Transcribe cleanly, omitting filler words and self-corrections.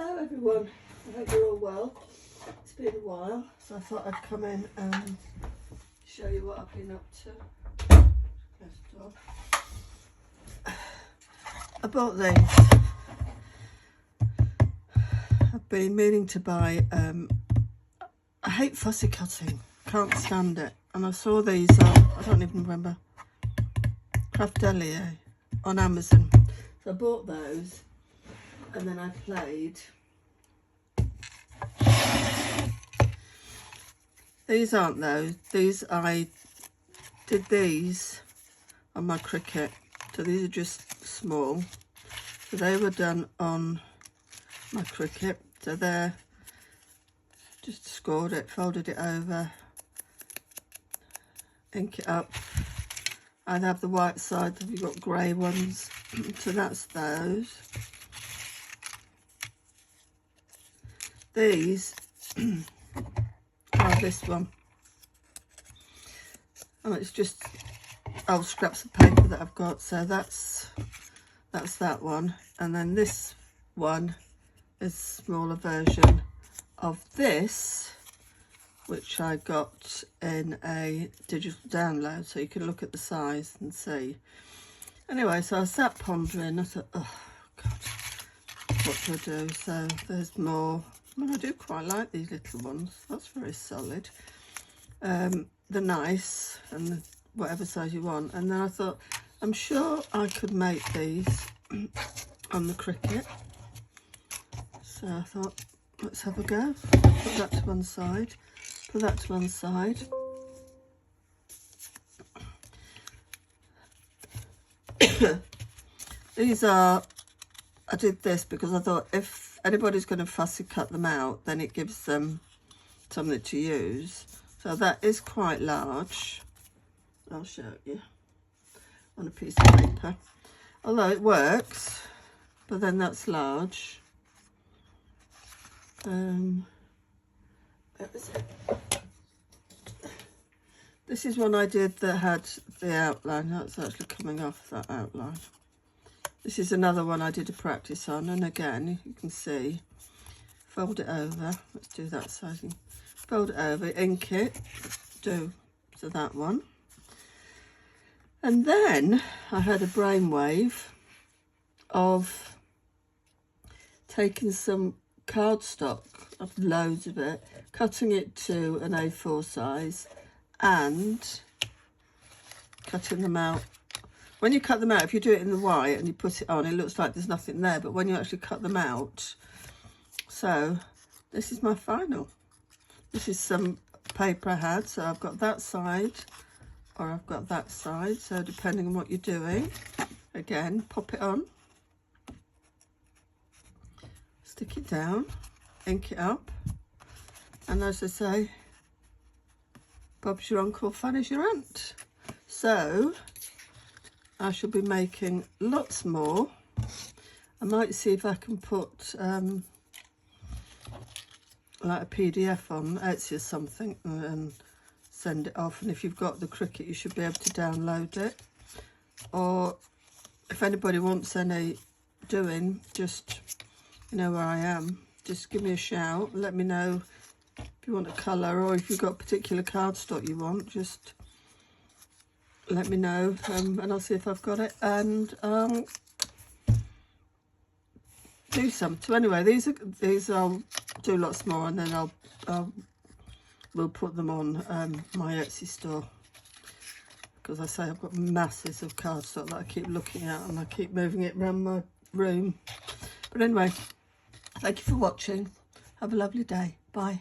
Hello everyone, I hope you're all well. It's been a while, so I thought I'd come in and show you what I've been up to. I bought these. I've been meaning to buy, I hate fussy cutting, can't stand it. And I saw these on, I don't even remember, Craftelier on Amazon. So I bought those and then I played. These aren't those. These, I did these on my Cricut. So these are just small. So they were done on my Cricut. So they're just scored it, folded it over, ink it up. I'd have the white side if you've got grey ones. So that's those. These are this one. Oh, it's just old scraps of paper that I've got. So that's that one. And then this one is a smaller version of this, which I got in a digital download, so you can look at the size and see. Anyway, so I sat pondering. I thought, oh God, what do I do? So there's more. I mean, I do quite like these little ones. That's very solid. They're nice, and whatever size you want. And then I thought, I'm sure I could make these on the Cricut. So I thought, let's have a go. Put that to one side. Put that to one side. These are, I did this because I thought if anybody's going to fussy cut them out, then it gives them something to use. So that is quite large. I'll show you on a piece of paper. Although it works, but then that's large. This is one I did that had the outline. That's actually coming off that outline. This is another one I did a practice on, and again you can see, fold it over. Let's do that side. Fold it over, ink it, do to that one. And then I had a brainwave of taking some cardstock, of loads of it, cutting it to an A4 size and cutting them out. When you cut them out, if you do it in the white and you put it on, it looks like there's nothing there, but when you actually cut them out, so this is my final. This is some paper I had, so I've got that side or I've got that side, so depending on what you're doing, again, pop it on, stick it down, ink it up, and as I say, Bob's your uncle, fun is your aunt. So I shall be making lots more. I might see if I can put like a PDF on Etsy or something and send it off. And if you've got the Cricut, you should be able to download it. Or if anybody wants any doing, just, you know where I am. Just give me a shout. Let me know if you want a colour, or if you've got particular cardstock you want, just let me know, and I'll see if I've got it, and do some. So anyway, these I'll do lots more, and then we'll put them on my Etsy store, because I say I've got masses of cardstock that I keep looking at, and I keep moving it around my room. But anyway, thank you for watching. Have a lovely day. Bye.